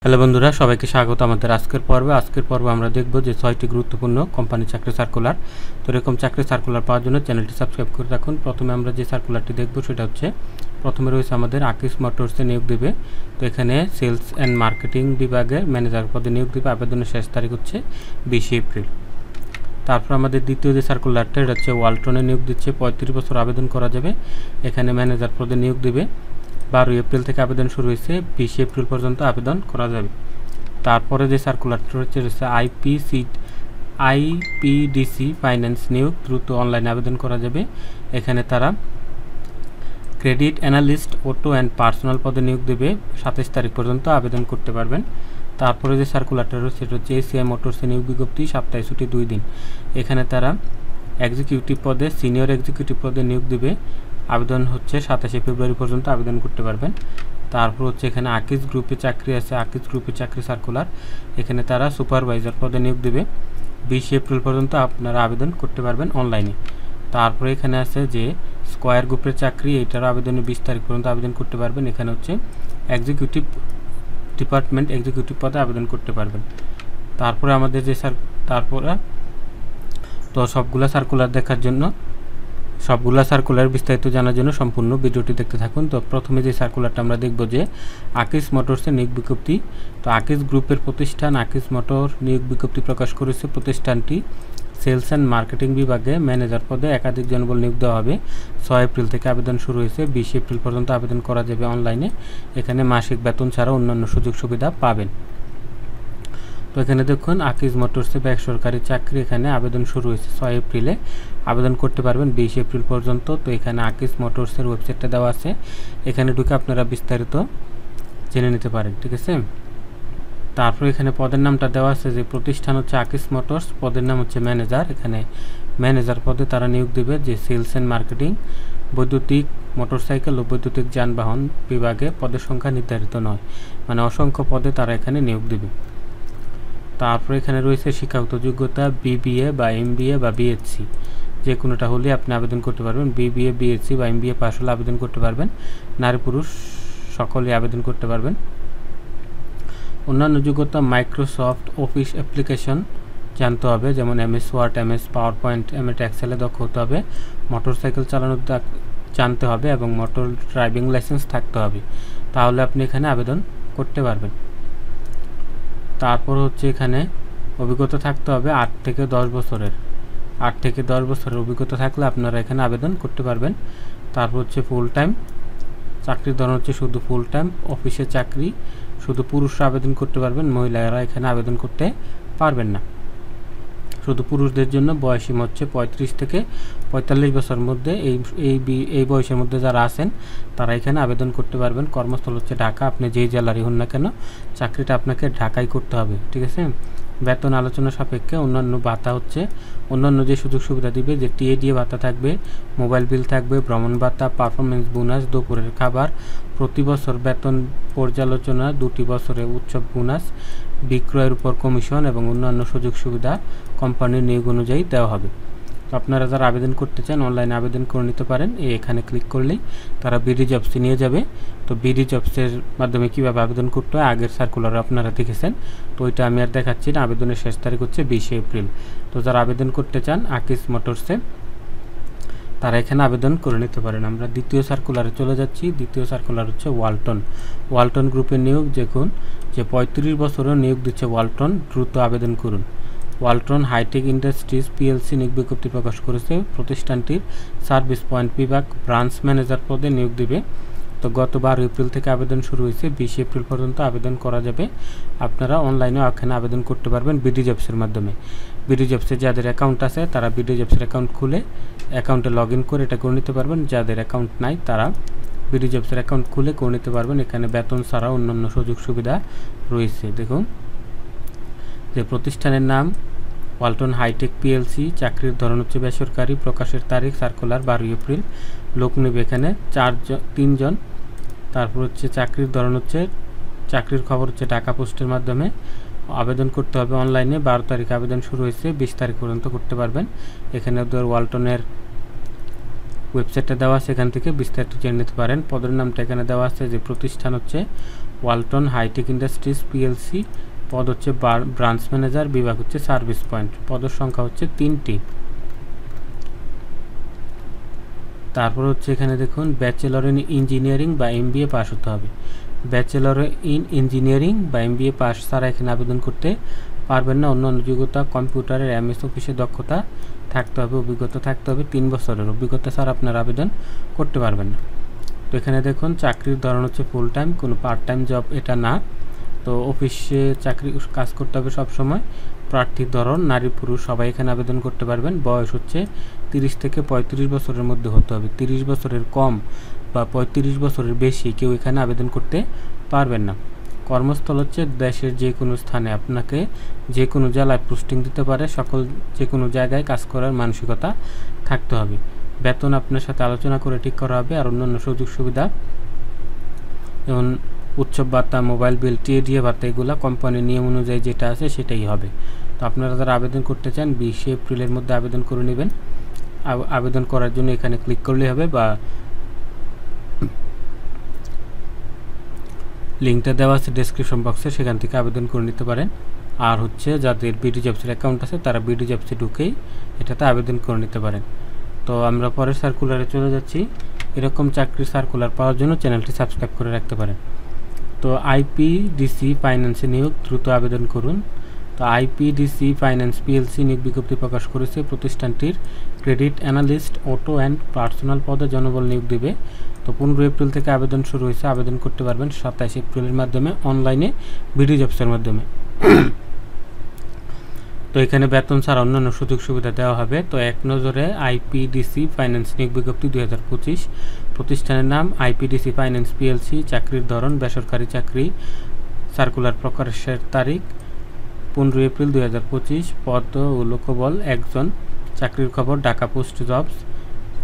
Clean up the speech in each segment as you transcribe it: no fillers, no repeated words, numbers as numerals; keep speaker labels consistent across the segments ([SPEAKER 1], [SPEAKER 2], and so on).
[SPEAKER 1] Hello বন্ধুরা, সবাইকে স্বাগত আমাদের আজকের পর্বে আমরা দেখব যে 6টি গুরুত্বপূর্ণ কোম্পানি চাকরি সার্কুলার। তো এরকম চাকরি সার্কুলার পাওয়ার জন্য চ্যানেলটি সাবস্ক্রাইব করে রাখুন। প্রথমে আমরা যে সার্কুলারটি দেখব সেটা হচ্ছে, প্রথমে রয়েছে আমাদের আকিস মোটরসে নিয়োগ দেবে। তো এখানে সেলস অ্যান্ড মার্কেটিং বিভাগে ম্যানেজার পদে নিয়োগ দেবে। আবেদনের শেষ তারিখ হচ্ছে 20 এপ্রিল। তারপর আমাদের দ্বিতীয় যে সার্কুলারটা, এটা হচ্ছে ওয়ালটনে নিয়োগ দিচ্ছে। 35 বছর আবেদন করা যাবে। এখানে ম্যানেজার পদে নিয়োগ দেবে। 12 এপ্রিল থেকে আবেদন শুরু হয়েছে, 20 এপ্রিল পর্যন্ত আবেদন করা যাবে। তারপরে যে সার্কুলারটা রয়েছে আইপিডিসি ফাইন্যান্স নিয়োগ, দ্রুত অনলাইনে আবেদন করা যাবে। এখানে তারা credit analyst auto and personal পদে নিয়োগ দেবে। 27 তারিখ পর্যন্ত আবেদন করতে পারবেন। তারপরে যে সার্কুলারটা রয়েছে সেটা হচ্ছে এসিআই মোটরসে নিয়োগ বিজ্ঞপ্তি, সপ্তাহে ছুটি 2 দিন। এখানে তারা এক্সিকিউটিভ পদে, সিনিয়র এক্সিকিউটিভ পদে নিয়োগ দেবে। আবেদন হচ্ছে 27 ফেব্রুয়ারি পর্যন্ত আবেদন করতে পারবেন। তারপর হচ্ছে এখানে আকিস গ্রুপে চাকরি আছে, আকিস গ্রুপে চাকরি সার্কুলার। এখানে তারা সুপারভাইজার পদে নিয়োগ দেবে। 20 এপ্রিল পর্যন্ত আপনারা আবেদন করতে পারবেন অনলাইনে। তারপরে এখানে আছে যে স্কয়ার গ্রুপের চাকরি, এটার আবেদনে 20 তারিখ পর্যন্ত আবেদন করতে পারবেন। এখানে হচ্ছে এক্সিকিউটিভ ডিপার্টমেন্ট এক্সিকিউটিভ পদে আবেদন করতে পারবেন। তারপরে আমাদের যে তো সবগুলা সার্কুলার দেখার জন্য, সবগুলা সার্কুলার বিস্তারিত জানার জন্য সম্পূর্ণ ভিডিওটি দেখতে থাকুন। তো প্রথমে যে সার্কুলারটা আমরা দেখব যে আকিস মোটরসের নিয়োগ বিজ্ঞপ্তি। তো আকিস গ্রুপের প্রতিষ্ঠান আকিস মোটর নিয়োগ বিজ্ঞপ্তি প্রকাশ করেছে। প্রতিষ্ঠানটি সেলস অ্যান্ড মার্কেটিং বিভাগে ম্যানেজার পদে একাধিক জনবল নিয়োগ দেওয়া হবে। 6 এপ্রিল থেকে আবেদন শুরু হয়েছে, 20 এপ্রিল পর্যন্ত আবেদন করা যাবে অনলাইনে। এখানে মাসিক বেতন ছাড়া অন্যান্য সুযোগ সুবিধা পাবেন। তো এখানে দেখুন আকিস মোটরসে বেসরকারি চাকরি, এখানে আবেদন শুরু হয়েছে 6 এপ্রিলে, আবেদন করতে পারবেন 20 এপ্রিল পর্যন্ত। তো এখানে আকিস মোটরসের ওয়েবসাইটটা দেওয়া আছে, এখানে ঢুকে আপনারা বিস্তারিত জেনে নিতে পারেন, ঠিক আছে। তারপর এখানে পদের নামটা দেওয়া আছে, যে প্রতিষ্ঠান হচ্ছে আকিস মোটরস, পদের নাম হচ্ছে ম্যানেজার। এখানে ম্যানেজার পদে তারা নিয়োগ দেবে যে সেলস অ্যান্ড মার্কেটিং, বৈদ্যুতিক মোটরসাইকেল ও বৈদ্যুতিক যানবাহন বিভাগে। পদের সংখ্যা নির্ধারিত নয়, মানে অসংখ্য পদে তারা এখানে নিয়োগ দেবে। তারপরে এখানে রয়েছে শিক্ষাগত যোগ্যতা, বিবিএ বা এমবিএ বা বিএসসি, যে কোনোটা হলে আপনি আবেদন করতে পারবেন। বিবিএ, বিএসসি বা এমবিএ পাস হলে আবেদন করতে পারবেন। নারী পুরুষ সকলেই আবেদন করতে পারবেন। অন্যান্য যোগ্যতা, মাইক্রোসফট অফিস অ্যাপ্লিকেশন জানতে হবে, যেমন MS Word, MS PowerPoint, MS এক্সেলে দক্ষ হতে হবে। মোটরসাইকেল চালানো জানতে হবে এবং মোটর ড্রাইভিং লাইসেন্স থাকতে হবে, তাহলে আপনি এখানে আবেদন করতে পারবেন। তারপর হচ্ছে এখানে অভিজ্ঞতা থাকতে হবে 8 থেকে 10 বছরের। 8 থেকে 10 বছরের অভিজ্ঞতা থাকলে আপনারা এখানে আবেদন করতে পারবেন। তারপর হচ্ছে ফুল টাইম চাকরির ধরন হচ্ছে শুধু ফুল টাইম অফিসে চাকরি, শুধু পুরুষরা আবেদন করতে পারবেন, মহিলারা এখানে আবেদন করতে পারবেন না। শুধু পুরুষদের জন্য বয়সীমা হচ্ছে 35 থেকে 45 বছরের মধ্যে। এই বয়সের মধ্যে যারা আছেন তারা এখানে আবেদন করতে পারবেন। কর্মস্থল হচ্ছে ঢাকা, আপনি যেই জেলারই হন না কেন চাকরিটা আপনাকে ঢাকায় করতে হবে, ঠিক আছে। বেতন আলোচনা সাপেক্ষে। অন্যান্য ভাতা হচ্ছে, অন্যান্য যে সুযোগ সুবিধা দিবে, যে টিএডিএ ভাতা থাকবে, মোবাইল বিল থাকবে, ভ্রমণ ভাতা, পারফরমেন্স বোনাস, দুপুরের খাবার, প্রতি বছর বেতন পর্যালোচনা, 2টি বছরে উৎসব বোনাস, বিক্রয়ের উপর কমিশন এবং অন্যান্য সুযোগ সুবিধা কোম্পানির নিয়োগ অনুযায়ী দেওয়া হবে। তো আপনারা যারা আবেদন করতে চান অনলাইনে আবেদন করে নিতে পারেন। এখানে ক্লিক করলেই তারা বিডি জবসে নিয়ে যাবে। তো বিডি জবসের মাধ্যমে কীভাবে আবেদন করতে হয় আগের সার্কুলার আপনারা দেখেছেন, তো ওইটা আমি আর দেখাচ্ছি না। আবেদনের শেষ তারিখ হচ্ছে 20 এপ্রিল। তো যারা আবেদন করতে চান আকিস মোটরসে, তারা এখানে আবেদন করে নিতে পারেন। আমরা দ্বিতীয় সার্কুলারে চলে যাচ্ছি। দ্বিতীয় সার্কুলার হচ্ছে ওয়ালটন গ্রুপের নিয়োগ। দেখুন যে 35 বছরেও নিয়োগ দিচ্ছে ওয়ালটন, দ্রুত আবেদন করুন। ওয়ালটন হাইটেক ইন্ডাস্ট্রিজ পিএলসি নিয়োগ বিজ্ঞপ্তি প্রকাশ করেছে। প্রতিষ্ঠানটির সার্ভিস পয়েন্ট বিভাগ ব্রাঞ্চ ম্যানেজার পদে নিয়োগ দেবে। তো গত 12 এপ্রিল থেকে আবেদন শুরু হয়েছে, 20 এপ্রিল পর্যন্ত আবেদন করা যাবে। আপনারা অনলাইনেও এখানে আবেদন করতে পারবেন বিডি জবসের মাধ্যমে। বিডি জবসে যাদের অ্যাকাউন্ট আছে তারা বিডি জবসের অ্যাকাউন্ট খুলে অ্যাকাউন্টে লগ ইন করে এটা করে নিতে পারবেন। যাদের অ্যাকাউন্ট নাই তারা বিডি জবসের অ্যাকাউন্ট খুলে করে নিতে পারবেন। এখানে বেতন ছাড়া অন্যান্য সুযোগ সুবিধা রয়েছে। দেখুন যে প্রতিষ্ঠানের নাম ওয়ালটন হাইটেক পিএলসি, চাকরির ধরন হচ্ছে বেসরকারি, প্রকাশের তারিখ সার্কুলার 12 এপ্রিল, লোক নেবে এখানে 3 জন। তারপর হচ্ছে চাকরির ধরন হচ্ছে, চাকরির খবর হচ্ছে ঢাকা পোস্টের মাধ্যমে আবেদন করতে হবে অনলাইনে। 12 তারিখ আবেদন শুরু হয়েছে, 20 তারিখ পর্যন্ত করতে পারবেন। এখানে ওয়ালটনের ওয়েবসাইটটা দেওয়া আছে, এখান থেকে বিস্তারিত জেনে নিতে পারেন। পদের নামটা এখানে দেওয়া আছে, যে প্রতিষ্ঠান হচ্ছে ওয়ালটন হাইটেক ইন্ডাস্ট্রিজ পিএলসি, পদ হচ্ছে ব্রাঞ্চ ম্যানেজার, বিভাগ হচ্ছে সার্ভিস পয়েন্ট, পদের সংখ্যা হচ্ছে 3টি। তারপর হচ্ছে এখানে দেখুন ব্যাচেলর ইন ইঞ্জিনিয়ারিং বা এমবিএ পাস হতে হবে। ব্যাচেলর ইন ইঞ্জিনিয়ারিং বা এমবিএ পাস ছাড়া এখানে আবেদন করতে পারবেন না। অন্যান্য যোগ্যতা কম্পিউটারের এমএস অফিসে দক্ষতা থাকতে হবে, অভিজ্ঞতা থাকতে হবে 3 বছরের, অভিজ্ঞতা ছাড়া আপনারা আবেদন করতে পারবেন না। তো এখানে দেখুন চাকরির ধরন হচ্ছে ফুল টাইম, কোনো পার্ট টাইম জব এটা না। তো অফিসে চাকরি কাজ করতে হবে সবসময়। প্রার্থীর ধরন নারী পুরুষ সবাই এখানে আবেদন করতে পারবেন। বয়স হচ্ছে 30 থেকে 35 বছরের মধ্যে হতে হবে। 30 বছরের কম বা 35 বছরের বেশি কেউ এখানে আবেদন করতে পারবেন না। কর্মস্থল হচ্ছে দেশের যে কোনো স্থানে, আপনাকে যে কোনো জেলায় পোস্টিং দিতে পারে, যে কোনো জায়গায় কাজ করার মানসিকতা থাকতে হবে। বেতন আপনার সাথে আলোচনা করে ঠিক করা হবে। আর অন্যান্য সুযোগ সুবিধা যেমন উৎসব ভাতা, মোবাইল বিল, টিএডিএ ভাতা এগুলো কোম্পানির নিয়ম অনুযায়ী যেটা আছে সেটাই হবে। তো আপনারা যারা আবেদন করতে চান 20 এপ্রিলের মধ্যে আবেদন করে নেবেন। আবেদন করার জন্য এখানে ক্লিক করলেই হবে, বা লিঙ্কটা দেওয়া আছে ডেসক্রিপশন বক্সে, সেখান থেকে আবেদন করে নিতে পারেন। আর হচ্ছে যাদের বিডি জবসের অ্যাকাউন্ট আছে তারা বিডি জবসে ঢুকেই এটাতে আবেদন করে নিতে পারেন। তো আমরা পরের সার্কুলারে চলে যাচ্ছি। এরকম চাকরির সার্কুলার পাওয়ার জন্য চ্যানেলটি সাবস্ক্রাইব করে রাখতে পারেন। তো আইপিডিসি ফাইন্যান্সে নিয়োগ, দ্রুত আবেদন করুন। তো আইপিডিসি ফাইন্যান্স পিএলসি নিয়োগ বিজ্ঞপ্তি প্রকাশ করেছে। প্রতিষ্ঠানটির credit analyst auto and personal পদে জনবল নিয়োগ দেবে। তো 15 এপ্রিল থেকে আবেদন শুরু হয়েছে। আবেদন করতে পারবেন 27 এপ্রিলের মাধ্যমে অনলাইনে বিডি জবসের মাধ্যমে। তো এখানে বেতন ছাড়া অন্যান্য সুযোগ সুবিধা দেওয়া হবে। তো এক নজরে আইপিডিসি ফাইন্যান্স নিয়োগ বিজ্ঞপ্তি 2025, প্রতিষ্ঠানের নাম আইপিডিসি ফাইন্যান্স পিএলসি, চাকরির ধরন বেসরকারি চাকরি, সার্কুলার প্রকাশের তারিখ 15 এপ্রিল 2025, পদ ও লোকবল 1 জন, চাকরির খবর ঢাকা পোস্ট জবস,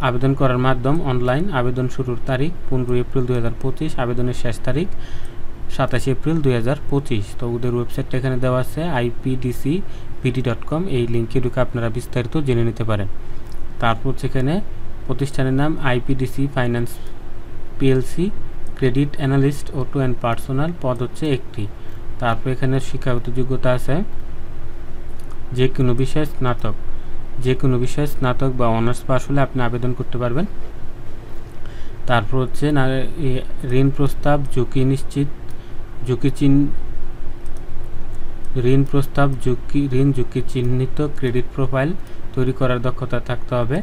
[SPEAKER 1] আবেদন করার মাধ্যম অনলাইন, আবেদন শুরুর তারিখ 15 এপ্রিল 2025, আবেদনের শেষ তারিখ 27 এপ্রিল 2025। তো ওদের ওয়েবসাইটটা এখানে দেওয়া আছে ipdcpd.com, এই লিঙ্কে ঢুকে আপনারা বিস্তারিত জেনে নিতে পারেন। তারপর সেখানে প্রতিষ্ঠানের নাম IPDC finance PLC, credit analyst auto and personal, পদ হচ্ছে 1টি। তারপর এখানে শিক্ষাগত যোগ্যতা আছে যে কোনো বিষয়ে স্নাতক বা অনার্স পাস হলে আপনি আবেদন করতে পারবেন। তারপর হচ্ছে ঋণ প্রস্তাব, ঋণ ঝুঁকি চিহ্নিত ক্রেডিট প্রোফাইল তৈরি করার দক্ষতা থাকতে হবে।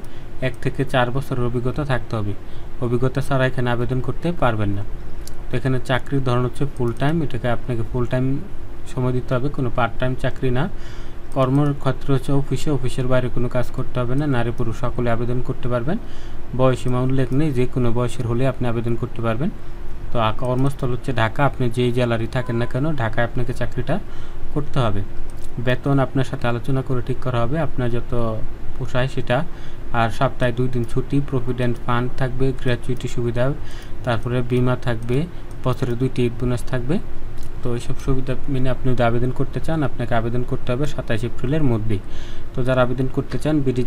[SPEAKER 1] 1 থেকে 4 বছরের অভিজ্ঞতা থাকতে হবে। অভিজ্ঞতা ছাড়া এখানে আবেদন করতে পারবেন না। তো এখানে চাকরির ধরন হচ্ছে ফুল টাইম, এটাকে আপনাকে ফুল টাইম সময় দিতে হবে, কোনো পার্ট টাইম চাকরি না। কর্মক্ষেত্র হচ্ছে অফিসের বাইরে কোনো কাজ করতে হবে না। নারী পুরুষ সকলে আবেদন করতে পারবেন। বয়সীমা উল্লেখ নেই, যে কোনো বয়সের হলে আপনি আবেদন করতে পারবেন। তো কর্মস্থল হচ্ছে ঢাকা, আপনি যেই জেলারই থাকেন না কেন ঢাকায় আপনাকে চাকরিটা করতে হবে। বেতন আপনার সাথে আলোচনা করে ঠিক করা হবে, আপনার যত পোষায় সেটা। আর সপ্তাহে 2 দিন ছুটি, প্রভিডেন্ট ফান্ড থাকবে, গ্র্যাচুইটি সুবিধা, তারপরে বিমা থাকবে, বছরে 2টি ঈদ বোনাস থাকবে। তো এইসব সুবিধা মেনে আপনি যদি আবেদন করতে চান আপনাকে আবেদন করতে হবে 27 এপ্রিলের মধ্যেই। তো যারা আবেদন করতে চান বিডি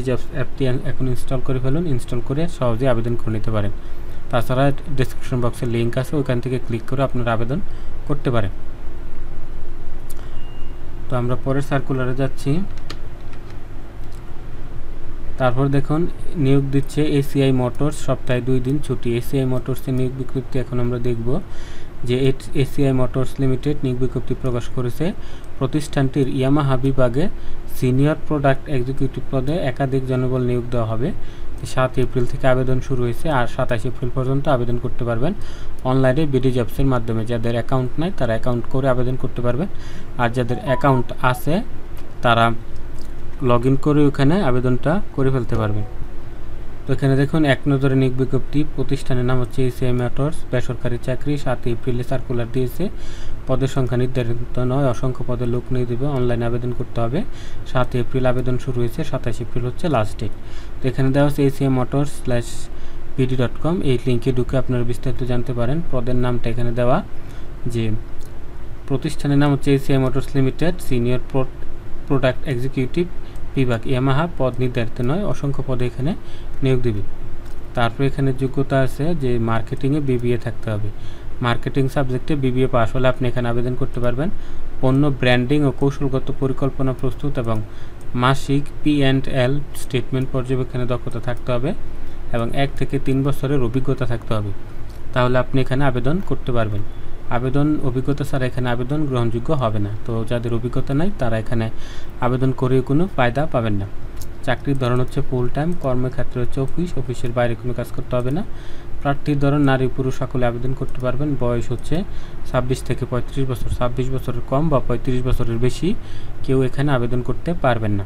[SPEAKER 1] জবস অ্যাপটি এখন ইনস্টল করে ফেলুন। ইনস্টল করে সহজেই আবেদন করে নিতে পারেন। তাছাড়া ডেসক্রিপশন বক্সে লিঙ্ক আছে, ওইখান থেকে ক্লিক করে আপনারা আবেদন করতে পারেন। তো আমরা পরের সার্কুলারে যাচ্ছি। তারপর দেখুন নিয়োগ দিচ্ছে এসিআই মোটরস, সপ্তাহে 2 দিন ছুটি। এসিআই মোটরসের নিয়োগ বিজ্ঞপ্তি এখন আমরা দেখব যে এসিআই মোটরস লিমিটেড নিয়োগ বিজ্ঞপ্তি প্রকাশ করেছে। প্রতিষ্ঠানটির ইয়ামাহা বিভাগে সিনিয়র প্রোডাক্ট এক্সিকিউটিভ পদে একাধিক জনবল নিয়োগ দেওয়া হবে। 7 এপ্রিল থেকে আবেদন শুরু হয়েছে, আর 27 এপ্রিল পর্যন্ত আবেদন করতে পারবেন অনলাইনে বিডি জবসের মাধ্যমে। যাদের অ্যাকাউন্ট নাই তারা অ্যাকাউন্ট করে আবেদন করতে পারবেন, আর যাদের অ্যাকাউন্ট আছে তারা লগ ইন করে ওখানে আবেদনটা করে ফেলতে পারবেন। তো এখানে দেখুন এক নজরে নিয়োগ বিজ্ঞপ্তি, প্রতিষ্ঠানের নাম হচ্ছে এসিআই মোটরস, বেসরকারি চাকরি। 7 এপ্রিলে সার্কুলার দিয়েছে, পদের সংখ্যা নির্ধারিত নয়, অসংখ্য পদে লোক নিয়ে দেবে, অনলাইনে আবেদন করতে হবে। 7 এপ্রিল আবেদন শুরু হয়েছে, 27 এপ্রিল হচ্ছে লাস্ট ডেট। তো এখানে দেওয়া হচ্ছে acimotor/pd.com, এই লিঙ্কে ঢুকে আপনারা বিস্তারিত জানতে পারেন। পদের নামটা এখানে দেওয়া যে প্রতিষ্ঠানের নাম হচ্ছে ACI motors limited, senior product executive বিভাগ ইয়ামাহা, পদ নির্ধারিত নয়, অসংখ্য পদে এখানে নিয়োগ দেবে। তারপর এখানে যোগ্যতা আছে যে মার্কেটিংয়ে বিবিএ থাকতে হবে। মার্কেটিং সাবজেক্টে বিবিএ পাস হলে আপনি এখানে আবেদন করতে পারবেন। পণ্য ব্র্যান্ডিং ও কৌশলগত পরিকল্পনা প্রস্তুত এবং মাসিক P&L স্টেটমেন্ট পর্যবেক্ষণে দক্ষতা থাকতে হবে এবং 1 থেকে 3 বছরের অভিজ্ঞতা থাকতে হবে, তাহলে আপনি এখানে আবেদন করতে পারবেন। অভিজ্ঞতা ছাড়া এখানে আবেদন গ্রহণযোগ্য হবে না। তো যাদের অভিজ্ঞতা নাই তারা এখানে আবেদন করে কোনো ফায়দা পাবেন না। চাকরির ধরন হচ্ছে ফুল টাইম, কর্মক্ষেত্র হচ্ছে অফিসের বাইরে কোনো কাজ করতে হবে না। প্রার্থীর ধরন নারী পুরুষ সকলে আবেদন করতে পারবেন। বয়স হচ্ছে 26 থেকে 35 বছর, 26 বছরের কম বা 35 বছরের বেশি কেউ এখানে আবেদন করতে পারবেন না।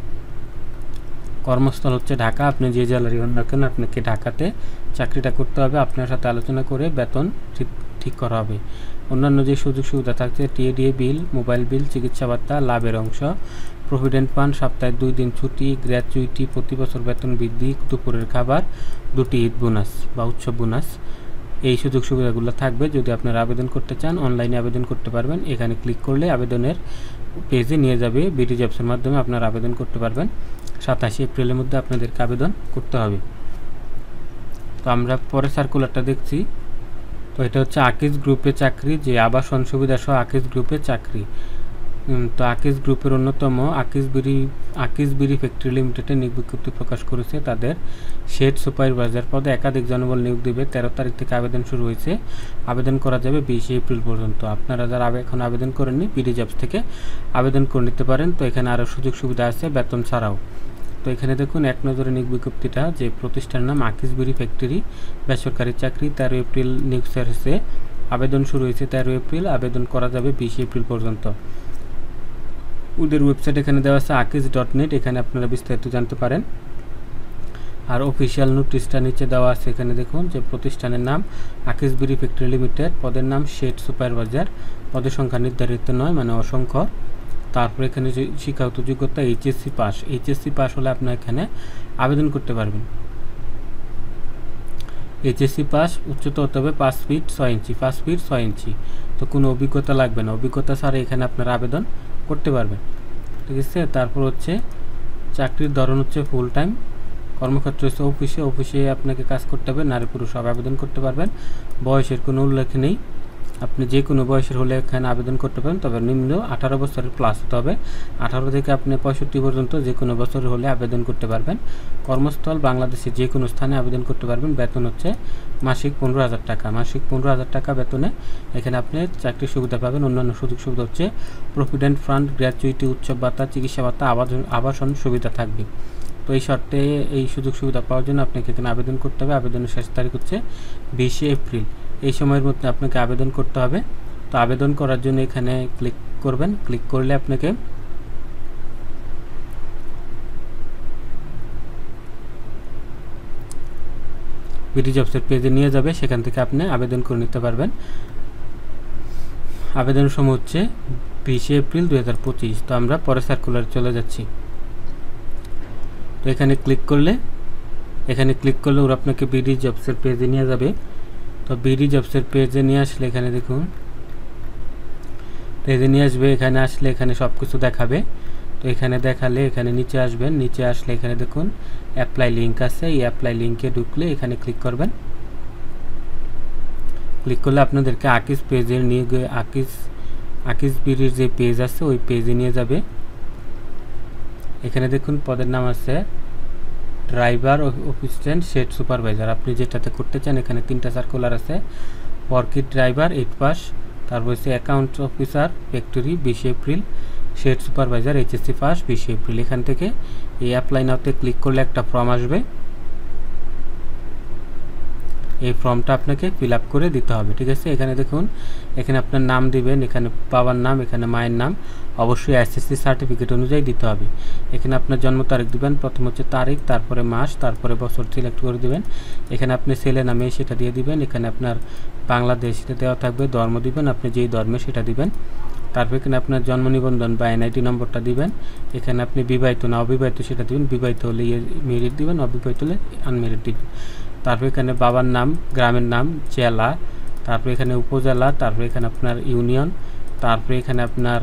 [SPEAKER 1] কর্মস্থল হচ্ছে ঢাকা, আপনি যে জেলারই হন না কেন আপনাকে ঢাকাতে চাকরিটা করতে হবে। আপনার সাথে আলোচনা করে বেতন ঠিক করা হবে। অন্যান্য যে সুযোগ সুবিধা থাকছে টিএডিএ বিল, মোবাইল বিল, চিকিৎসা ভাতা, লাভের অংশ, প্রভিডেন্ট ফান্ড, সপ্তাহে 2 দিন ছুটি, গ্র্যাচুইটি, প্রতি বছর বেতন বৃদ্ধি, দুপুরের খাবার, 2টি ঈদ বোনাস বা উৎসব বোনাস, এই সুযোগ সুবিধাগুলো থাকবে। যদি আপনারা আবেদন করতে চান অনলাইনে আবেদন করতে পারবেন। এখানে ক্লিক করলে আবেদনের পেজে নিয়ে যাবে। বিডি জবসের মাধ্যমে আপনারা আবেদন করতে পারবেন। 27 এপ্রিলের মধ্যে আপনাদেরকে আবেদন করতে হবে। তো আমরা পরে সার্কুলারটা দেখছি। তো এটা হচ্ছে আকিজ গ্রুপে চাকরি, যে আবাসন সুবিধা সহ আকিজ গ্রুপে চাকরি। তো আকিজ গ্রুপের অন্যতম আকিজ বিড়ি ফ্যাক্টরি লিমিটেডে নিয়োগ বিজ্ঞপ্তি প্রকাশ করেছে। তাদের শেড সুপারভাইজার পদে একাধিক জনবল নিয়োগ দেবে। 13 তারিখ থেকে আবেদন শুরু হয়েছে। আবেদন করা যাবে 20 এপ্রিল পর্যন্ত। আপনারা যারা এখন আবেদন করেননি বিডি জবস থেকে আবেদন করে নিতে পারেন। তো এখানে আরও সুযোগ সুবিধা আছে বেতন ছাড়াও। তো এখানে দেখুন এক নজরে নিয়োগ বিজ্ঞপ্তিটা, যে প্রতিষ্ঠানের নাম আকিজ বিড়ি ফ্যাক্টরি, বেসরকারি চাকরি। 13 এপ্রিল নিয়োগ হয়েছে, আবেদন শুরু হয়েছে 13 এপ্রিল, আবেদন করা যাবে 20 এপ্রিল পর্যন্ত। ওদের ওয়েবসাইট এখানে দেওয়া আছে akiz.net, এখানে আপনারা বিস্তারিত জানতে পারেন। আর অফিসিয়াল নোটিশটা নিচে দেওয়া আছে, এখানে দেখুন যে প্রতিষ্ঠানের নাম আকিজ বিড়ি ফ্যাক্টরি লিমিটেড, পদের নাম শেড সুপারভাইজার, পদের সংখ্যা নির্ধারিত নয় মানে অসংখ্য। তারপরে এখানে শিক্ষাগত যোগ্যতা এইচএসসি পাস হলে আপনারা এখানে আবেদন করতে পারবেন। এইচএসসি পাস, উচ্চতা হতে হবে 5 ফিট 6 ইঞ্চি, 5 ফিট 6 ইঞ্চি। তো কোনো অভিজ্ঞতা লাগবে না, অভিজ্ঞতা ছাড়া এখানে আপনারা আবেদন করতে পারবেন, ঠিক আছে। তারপর হচ্ছে চাকরির ধরন হচ্ছে ফুল টাইম, কর্মক্ষেত্র হচ্ছে অফিসে আপনাকে কাজ করতে হবে। নারী পুরুষ সব আবেদন করতে পারবেন। বয়সের কোনো উল্লেখ নেই, আপনি যে কোনো বয়সের হলে এখানে আবেদন করতে পারেন, তবে নিম্ন 18 বছরের প্লাস হতে হবে। 18 থেকে আপনি 65 পর্যন্ত যে কোনো বছরের হলে আবেদন করতে পারবেন। কর্মস্থল বাংলাদেশে যে কোনো স্থানে আবেদন করতে পারবেন। বেতন হচ্ছে মাসিক 15,000 টাকা, মাসিক 15,000 টাকা বেতনে এখানে আপনি চাকরির সুবিধা পাবেন। অন্যান্য সুযোগ সুবিধা হচ্ছে প্রভিডেন্ট ফান্ড, গ্র্যাচুইটি, উৎসব ভাতা, চিকিৎসা ভাতা, আবাসন সুবিধা থাকবে। তো এই শর্তে এই সুযোগ সুবিধা পাওয়ার জন্য আপনাকে এখানে আবেদন করতে হবে। আবেদনের শেষ তারিখ হচ্ছে 20 এপ্রিল। এই সময়ের মধ্যে আপনাকে আবেদন করতে হবে। তো আবেদন করার জন্য এখানে ক্লিক করবেন। ক্লিক করলে আপনাকে বিডি জবসের পেজে নিয়ে যাবে, সেখান থেকে আপনি আবেদন করে নিতে পারবেন। আবেদনের সময় হচ্ছে 20 এপ্রিল 2025। তো আমরা পরে সার্কুলারে চলে যাচ্ছি। তো এখানে ক্লিক করলে ওরা আপনাকে বিডি জবসের পেজে নিয়ে যাবে। তো বিডি জবসের পেজে নিয়ে আসলে এখানে দেখুন, পেজে নিয়ে আসবে। এখানে আসলে এখানে সব কিছু দেখাবে। তো এখানে দেখালে এখানে নিচে আসবেন, নিচে আসলে এখানে দেখুন অ্যাপ্লাই লিঙ্ক আছে। এই অ্যাপ্লাই লিঙ্কে ঢুকলে এখানে ক্লিক করবেন। ক্লিক করলে আপনাদেরকে আকিজ পেজের নিয়ে আকিজ বিডির যে পেজ আছে ওই পেজে নিয়ে যাবে। এখানে দেখুন পদের নাম আছে ড্রাইভার, অ্যাসিস্ট্যান্ট, শেড সুপারভাইজার। আপনি যেটাতে করতে চান এখানে 3টা সার্কুলার আছে। ফরকিট ড্রাইভার 8 পাস, তারপর হচ্ছে account officer factory 20 April, shed supervisor HSC pass 20 April. এখান থেকে এই অ্যাপ্লাই নাওতে ক্লিক করলে একটা ফর্ম আসবে। এই ফর্মটা আপনাকে ফিল আপ করে দিতে হবে, ঠিক আছে। এখানে দেখুন, এখানে আপনার নাম দিবেন, এখানে বাবার নাম, এখানে মায়ের নাম, অবশ্যই এসএসসি সার্টিফিকেট অনুযায়ী দিতে হবে। এখানে আপনার জন্ম তারিখ দিবেন, প্রথম হচ্ছে তারিখ, তারপরে মাস, তারপরে বছর সিলেক্ট করে দিবেন। এখানে আপনি ছেলে নামে সেটা দিয়ে দিবেন। এখানে আপনার বাংলাদেশ এটা দেওয়া থাকবে, ধর্ম দিবেন, আপনি যেই ধর্মে সেটা দিবেন। তারপর এখানে আপনার জন্ম নিবন্ধন বা এনআইডি নম্বরটা দিবেন। এখানে আপনি বিবাহিত না অবিবাহিত সেটা দিবেন, বিবাহিত হলে মেরিট দিবেন, অবিবাহিত হলে আনমেরিট দিবেন। তারপর এখানে বাবার নাম, গ্রামের নাম, জেলা, তারপর এখানে উপজেলা, তারপর এখানে আপনার ইউনিয়ন, তারপরে এখানে আপনার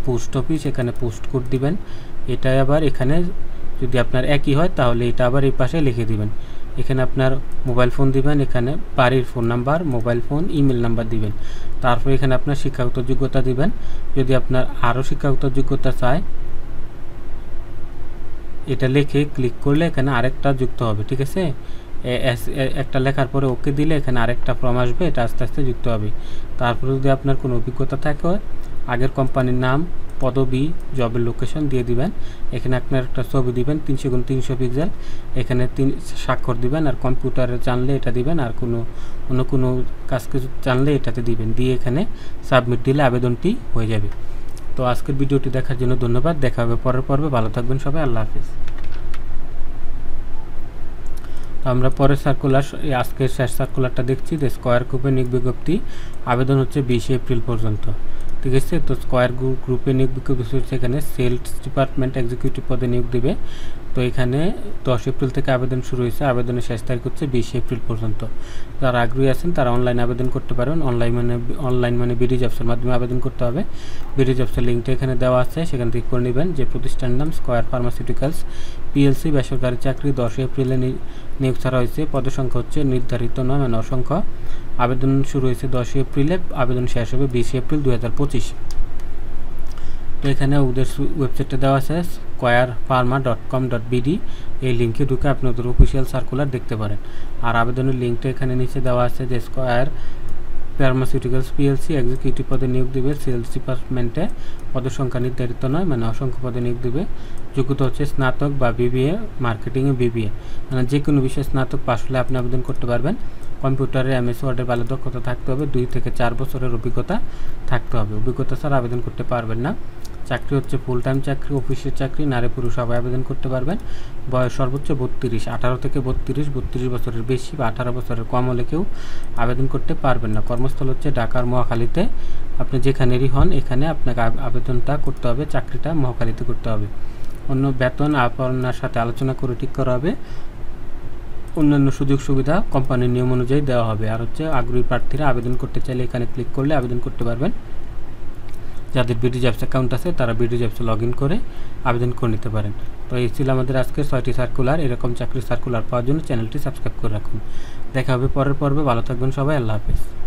[SPEAKER 1] পোস্ট অফিস, এখানে পোস্ট কোড দিবেন। এটা আবার এখানে যদি আপনার একই হয় তাহলে এটা আবার এই পাশে লিখে দিবেন। এখানে আপনার মোবাইল ফোন দিবেন, এখানে বাড়ির phone number, mobile phone, email number দিবেন। তারপর এখানে আপনার শিক্ষাগত যোগ্যতা দিবেন। যদি আপনার আরও শিক্ষাগত যোগ্যতা চায় এটা লিখে ক্লিক করলে এখানে আরেকটা যুক্ত হবে, ঠিক আছে। একটা লেখার পরে ওকে দিলে এখানে আরেকটা ফর্ম আসবে, এটা আস্তে আস্তে যুক্ত হবে। তারপরে যদি আপনার কোনো অভিজ্ঞতা থাকে আগের কোম্পানির নাম, পদবি, জবের লোকেশন দিয়ে দিবেন। এখানে আপনার একটা ছবি দিবেন 300x300 পিক্সেল, এখানে স্বাক্ষর দিবেন। আর কম্পিউটারে জানলে এটা দিবেন, আর অন্য কোনো কাজ কিছু জানলে এটাতে দিবেন, দিয়ে এখানে সাবমিট দিলে আবেদনটি হয়ে যাবে। তো আজকের ভিডিওটি দেখার জন্য ধন্যবাদ। দেখা হবে পরের পর্বে। ভালো থাকবেন সবাই। আল্লাহ হাফিজ। আমরা পরের সার্কুলার, আজকের শেষ সার্কুলারটা দেখছি যে স্কয়ার গ্রুপে নিয়োগ বিজ্ঞপ্তি। আবেদন হচ্ছে 20 এপ্রিল পর্যন্ত, ঠিক আছে। তো স্কয়ার গ্রুপে নিয়োগ বিজ্ঞপ্তি হচ্ছে এখানে সেলস ডিপার্টমেন্ট এক্সিকিউটিভ পদে নিয়োগ দেবে। তো এখানে 10 এপ্রিল থেকে আবেদন শুরু হয়েছে, আবেদনের শেষ তারিখ হচ্ছে 20 এপ্রিল পর্যন্ত। যারা আগ্রহী আছেন তারা অনলাইনে আবেদন করতে পারেন। অনলাইন মানে বিডি জবসের মাধ্যমে আবেদন করতে হবে। বিডি জবসের লিঙ্কটা এখানে দেওয়া আছে, সেখান থেকে করে নেবেন। যে প্রতিষ্ঠানের নাম স্কয়ার ফার্মাসিউটিক্যালস পিএলসি, বেসরকারি চাকরি। 10 এপ্রিলে নিয়োগ ছাড়া হয়েছে। পদের সংখ্যা হচ্ছে নির্ধারিত নয়, মানে অসংখ্য। আবেদন শুরু হয়েছে 10 এপ্রিলে, আবেদন শেষ হবে 20 এপ্রিল 2025। তো এখানে ওদের ওয়েবসাইটে দেওয়া আছে squarepharma.com.bd। এই লিঙ্কে ঢুকে আপনি ওদের অফিসিয়াল সার্কুলার দেখতে পারেন। আর আবেদনের লিঙ্কটা এখানে নিচে দেওয়া আছে যে স্কয়ার ফার্মাসিউটিক্যালস পিএলসি এক্সিকিউটিভ পদে নিয়োগ দেবে সেলস ডিপার্টমেন্টে। পদের সংখ্যা নির্ধারিত নয়, মানে অসংখ্য পদে নিয়োগ দেবে। যোগ্যতা হচ্ছে স্নাতক বা বিবিএ, মার্কেটিংয়ে বিবিএ, মানে যে কোনো বিষয়ে স্নাতক পাশ হলে আপনি আবেদন করতে পারবেন। কম্পিউটারে এমএস ওয়ার্ডের ভালো দক্ষতা থাকতে হবে, 2 থেকে 4 বছরের অভিজ্ঞতা থাকতে হবে। অভিজ্ঞতা ছাড়া আবেদন করতে পারবেন না। চাকরি হচ্ছে ফুল টাইম চাকরি, অফিসের চাকরি। নারী পুরুষ সবাই আবেদন করতে পারবেন। বয়স সর্বোচ্চ 32, 18 থেকে 32 বছরের বেশি বা 18 বছরের কম হলে কেউ আবেদন করতে পারবেন না। কর্মস্থল হচ্ছে ঢাকার মহাখালীতে। আপনি যেখানেরই হন এখানে আপনাকে আবেদনটা করতে হবে, চাকরিটা মহাখালীতে করতে হবে। অন্য বেতন আপনার সাথে আলোচনা করে ঠিক করা হবে। অন্যান্য সুযোগ সুবিধা কোম্পানির নিয়ম অনুযায়ী দেওয়া হবে। আর হচ্ছে আগ্রহী প্রার্থীরা আবেদন করতে চাইলে এখানে ক্লিক করলে আবেদন করতে পারবেন। যাদের বিডি জবস অ্যাকাউন্ট আছে তারা বিডি জবসে লগ ইন করে আবেদন করে নিতে পারেন। তো এই ছিল আমাদের আজকের 6টি সার্কুলার। এরকম চাকরির সার্কুলার পাওয়ার জন্য চ্যানেলটি সাবস্ক্রাইব করে রাখুন। দেখা হবে পরের পর্বে। ভালো থাকবেন সবাই। আল্লাহ হাফেজ।